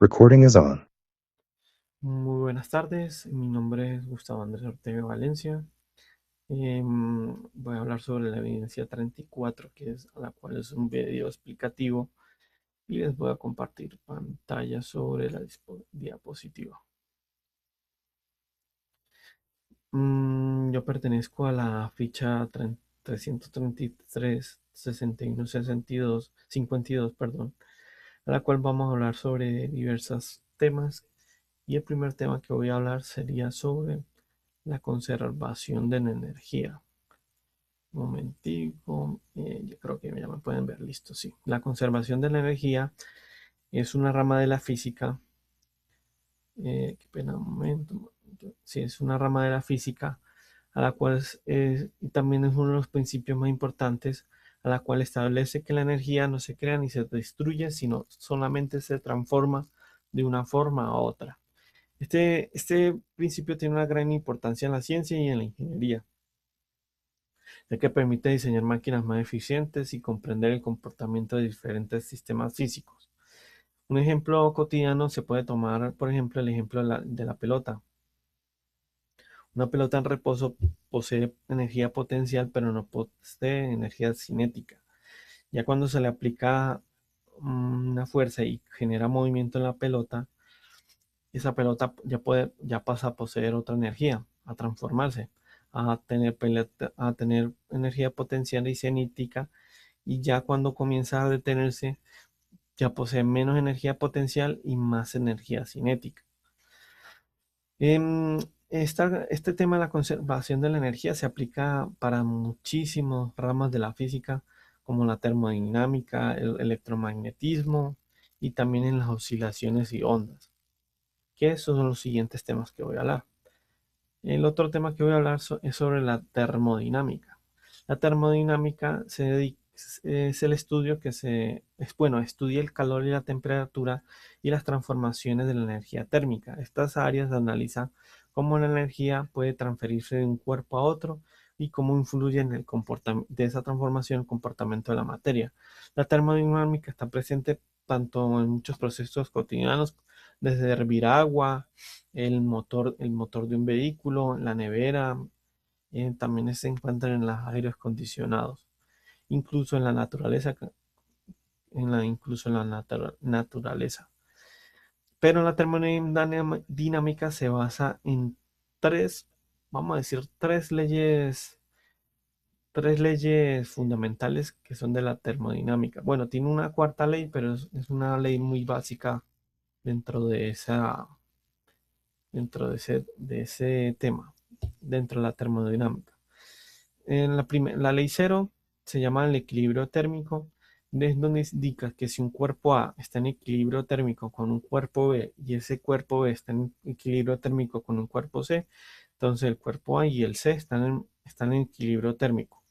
Recording is on. Muy buenas tardes, mi nombre es Gustavo Andrés Ortega Valencia. Voy a hablar sobre la evidencia 34, que es la cual es un video explicativo y les voy a compartir pantalla sobre la diapositiva. Yo pertenezco a la ficha 333 61 62 52, perdón, a la cual vamos a hablar sobre diversos temas y el primer tema que voy a hablar sería sobre la conservación de la energía. Un momentico, yo creo que ya me pueden ver listo, sí. La conservación de la energía es una rama de la física, qué pena, un momento. Sí, es una rama de la física a la cual y también es uno de los principios más importantes, a la cual establece que la energía no se crea ni se destruye, sino solamente se transforma de una forma a otra. Este principio tiene una gran importancia en la ciencia y en la ingeniería, ya que permite diseñar máquinas más eficientes y comprender el comportamiento de diferentes sistemas físicos. Un ejemplo cotidiano se puede tomar, por ejemplo, el ejemplo de la pelota. Una pelota en reposo posee energía potencial, pero no posee energía cinética. Ya cuando se le aplica una fuerza y genera movimiento en la pelota, esa pelota ya pasa a poseer otra energía, a transformarse, a tener energía potencial y cinética, y ya cuando comienza a detenerse, ya posee menos energía potencial y más energía cinética. Este tema de la conservación de la energía se aplica para muchísimas ramas de la física, como la termodinámica, el electromagnetismo y también en las oscilaciones y ondas, que esos son los siguientes temas que voy a hablar. El otro tema que voy a hablar es sobre la termodinámica. La termodinámica es el estudio bueno, estudia el calor y la temperatura y las transformaciones de la energía térmica. Estas áreas analizan cómo la energía puede transferirse de un cuerpo a otro y cómo influye en el comportamiento de esa transformación el comportamiento de la materia. La termodinámica está presente tanto en muchos procesos cotidianos, desde hervir agua, el motor de un vehículo, la nevera, también se encuentran en los aires acondicionados, incluso en la naturaleza, incluso en la naturaleza. Pero la termodinámica se basa en tres, vamos a decir, tres leyes fundamentales que son de la termodinámica. Bueno, tiene una cuarta ley, pero es una ley muy básica dentro de ese tema, dentro de la termodinámica. La ley cero se llama el equilibrio térmico, es donde indica que si un cuerpo A está en equilibrio térmico con un cuerpo B y ese cuerpo B está en equilibrio térmico con un cuerpo C, entonces el cuerpo A y el C están en equilibrio térmico.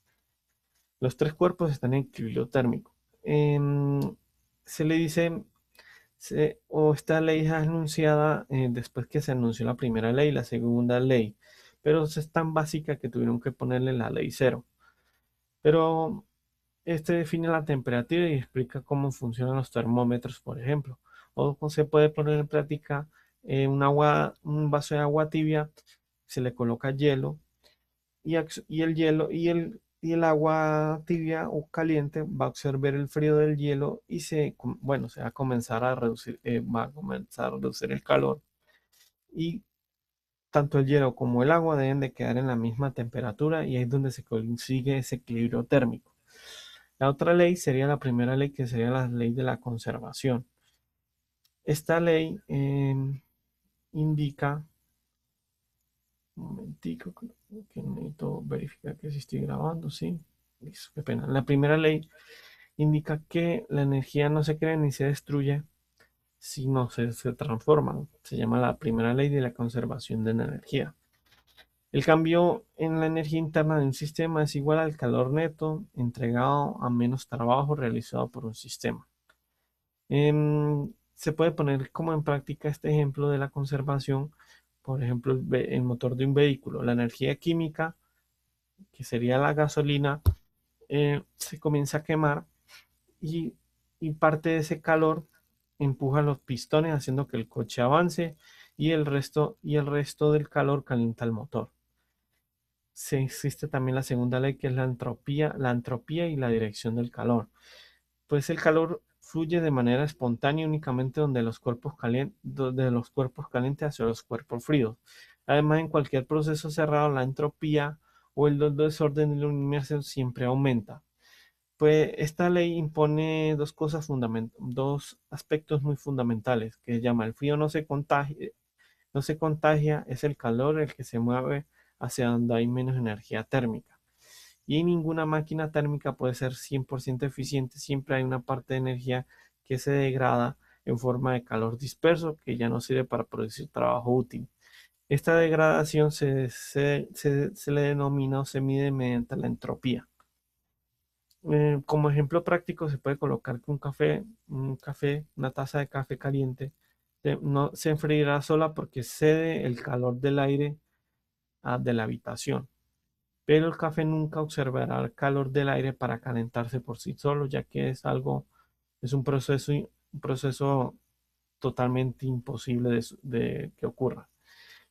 Los tres cuerpos están en equilibrio térmico. Em, Se le dice, o esta ley es anunciada después que se anunció la primera ley y la segunda ley, pero es tan básica que tuvieron que ponerle la ley cero. Pero este define la temperatura y explica cómo funcionan los termómetros, por ejemplo. O se puede poner en práctica un vaso de agua tibia, se le coloca hielo y el hielo y el agua tibia o caliente va a absorber el frío del hielo y bueno, se va a comenzar a reducir, va a comenzar a reducir el calor, y tanto el hielo como el agua deben de quedar en la misma temperatura, y ahí es donde se consigue ese equilibrio térmico. La otra ley sería la primera ley, que sería la ley de la conservación. Esta ley indica, un momentico, que necesito verificar que si estoy grabando, sí. Listo, qué pena. La primera ley indica que la energía no se crea ni se destruye, sino se transforma. Se llama la primera ley de la conservación de la energía. El cambio en la energía interna de un sistema es igual al calor neto entregado a menos trabajo realizado por un sistema. Se puede poner como en práctica este ejemplo de la conservación, por ejemplo, el motor de un vehículo. La energía química, que sería la gasolina, se comienza a quemar y, y parte de ese calor empuja los pistones haciendo que el coche avance y el resto del calor calienta el motor. Existe también la segunda ley que es la entropía y la dirección del calor. Pues el calor fluye de manera espontánea únicamente donde los cuerpos calientes hacia los cuerpos fríos. Además, en cualquier proceso cerrado, la entropía o el desorden de la universo siempre aumenta. Pues esta ley impone dos aspectos muy fundamentales, que se llama el frío no se contagia, es el calor el que se mueve hacia donde hay menos energía térmica. Y ninguna máquina térmica puede ser 100% eficiente, siempre hay una parte de energía que se degrada en forma de calor disperso que ya no sirve para producir trabajo útil. Esta degradación se le denomina o se mide mediante la entropía. Como ejemplo práctico se puede colocar que una taza de café caliente, no se enfriará sola porque cede el calor del aire de la habitación. Pero el café nunca observará el calor del aire para calentarse por sí solo, ya que es un proceso totalmente imposible de que ocurra.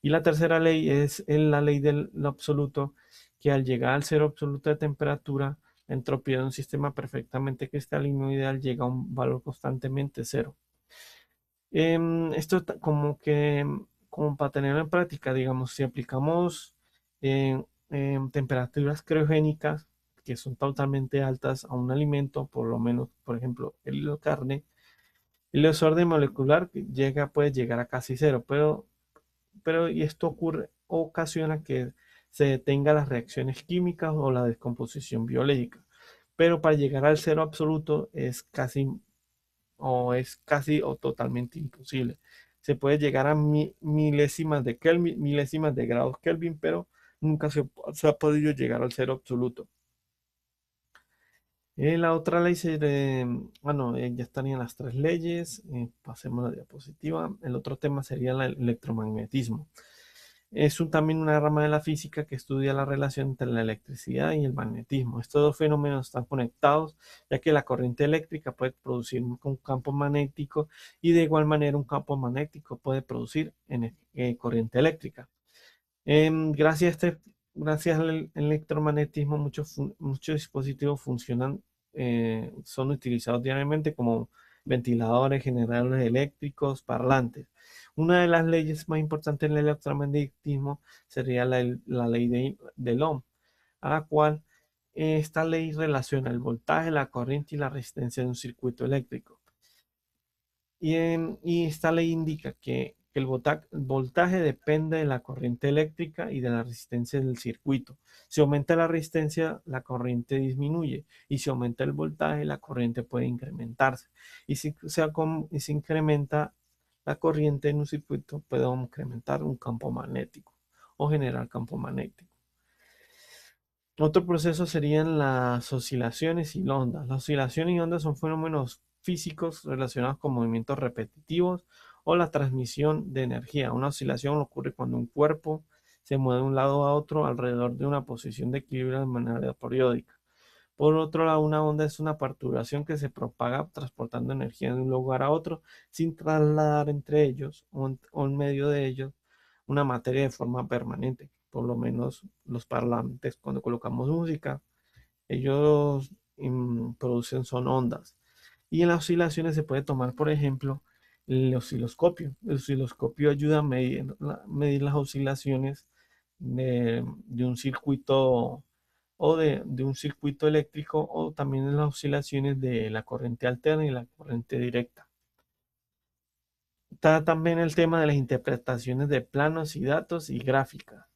Y la tercera ley es la ley del lo absoluto, que al llegar al cero absoluto de temperatura, la entropía de un sistema perfectamente cristalino ideal llega a un valor constantemente cero. Como para tenerlo en práctica, digamos, si aplicamos temperaturas criogénicas que son totalmente altas a un alimento, por lo menos, por ejemplo, el hilo de carne, el desorden molecular puede llegar a casi cero, y esto ocasiona que se detengan las reacciones químicas o la descomposición biológica. Pero para llegar al cero absoluto es casi o totalmente imposible. Se puede llegar a milésimas de Kelvin, milésimas de grados Kelvin, pero nunca se ha podido llegar al cero absoluto. La otra ley ya estarían las tres leyes. Pasemos a la diapositiva. El otro tema sería el electromagnetismo. También una rama de la física que estudia la relación entre la electricidad y el magnetismo. Estos dos fenómenos están conectados, ya que la corriente eléctrica puede producir un campo magnético y de igual manera un campo magnético puede producir corriente eléctrica. Gracias al electromagnetismo, muchos dispositivos son utilizados diariamente como ventiladores, generadores eléctricos, parlantes. Una de las leyes más importantes en el electromagnetismo sería la ley del Ohm, a la cual esta ley relaciona el voltaje, la corriente y la resistencia de un circuito eléctrico. Y esta ley indica que voltaje depende de la corriente eléctrica y de la resistencia del circuito. Si aumenta la resistencia, la corriente disminuye. Y si aumenta el voltaje, la corriente puede incrementarse. Y si incrementa la corriente en un circuito, puede incrementar un campo magnético o generar campo magnético. Otro proceso serían las oscilaciones y ondas. Las oscilaciones y ondas son fenómenos físicos relacionados con movimientos repetitivos o la transmisión de energía. Una oscilación ocurre cuando un cuerpo se mueve de un lado a otro alrededor de una posición de equilibrio de manera periódica. Por otro lado, una onda es una perturbación que se propaga transportando energía de un lugar a otro sin trasladar entre ellos o en medio de ellos una materia de forma permanente. Por lo menos los parlantes, cuando colocamos música, ellos producen son ondas. Y en las oscilaciones se puede tomar, por ejemplo, el osciloscopio. El osciloscopio ayuda a medir las oscilaciones de un circuito de un circuito eléctrico o también en las oscilaciones de la corriente alterna y la corriente directa. Está también el tema de las interpretaciones de planos y datos y gráficas.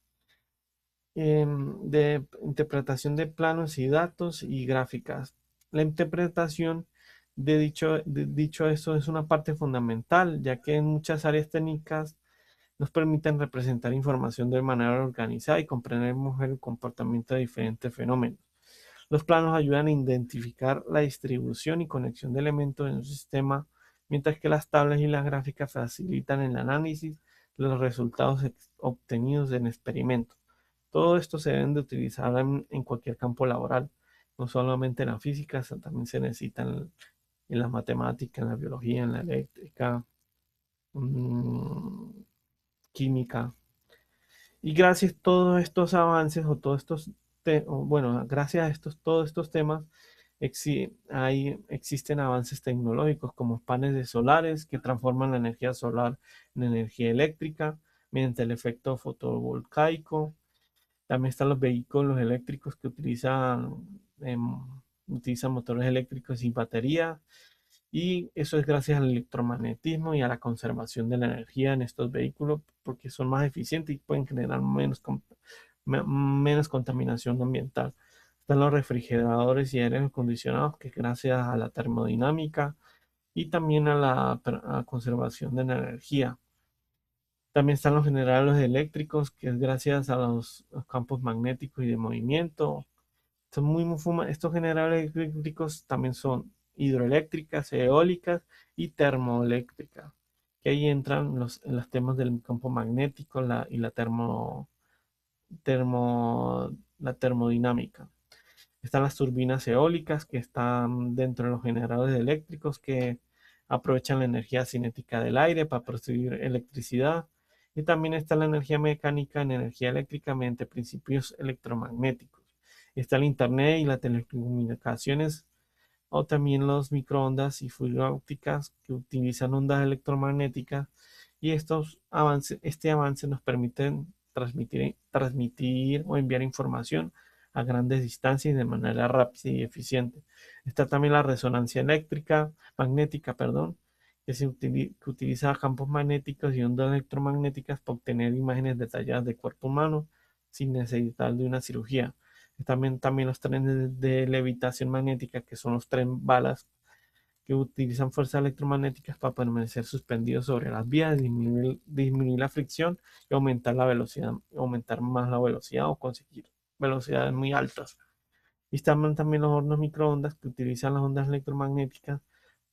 De interpretación de planos y datos y gráficas. La interpretación de dicho esto es una parte fundamental, ya que en muchas áreas técnicas nos permiten representar información de manera organizada y comprender mejor el comportamiento de diferentes fenómenos. Los planos ayudan a identificar la distribución y conexión de elementos en un sistema, mientras que las tablas y las gráficas facilitan el análisis de los resultados obtenidos en experimentos. Todo esto se debe de utilizar en cualquier campo laboral, no solamente en la física, también se necesitan en la matemática, en la biología, en la eléctrica, mm, química. Y gracias a todos estos avances o todos estos, bueno, gracias a todos estos temas, existen avances tecnológicos como paneles solares que transforman la energía solar en energía eléctrica mediante el efecto fotovoltaico. También están los vehículos eléctricos que utilizan motores eléctricos y baterías. Y eso es gracias al electromagnetismo y a la conservación de la energía en estos vehículos porque son más eficientes y pueden generar menos contaminación ambiental. Están los refrigeradores y aires acondicionados que gracias a la termodinámica y también a la conservación de la energía. También están los generadores eléctricos que es gracias a los campos magnéticos y de movimiento. Estos generadores eléctricos también son hidroeléctricas, eólicas y termoeléctricas, que ahí entran los temas del campo magnético y termo- la termodinámica. Están las turbinas eólicas que están dentro de los generadores eléctricos que aprovechan la energía cinética del aire para producir electricidad. Y también está la energía mecánica en energía eléctrica mediante principios electromagnéticos. Está el Internet y las telecomunicaciones o también los microondas y fibras ópticas que utilizan ondas electromagnéticas y este avance nos permite transmitir o enviar información a grandes distancias de manera rápida y eficiente. Está también la resonancia magnética, perdón, que utiliza campos magnéticos y ondas electromagnéticas para obtener imágenes detalladas del cuerpo humano sin necesidad de una cirugía. También los trenes de levitación magnética, que son los tren balas, que utilizan fuerzas electromagnéticas para permanecer suspendidos sobre las vías, disminuir la fricción y aumentar la velocidad, aumentar más la velocidad o conseguir velocidades muy altas. Y están también los hornos microondas que utilizan las ondas electromagnéticas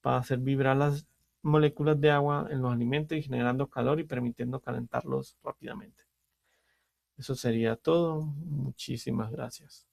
para hacer vibrar las moléculas de agua en los alimentos y generando calor y permitiendo calentarlos rápidamente. Eso sería todo. Muchísimas gracias.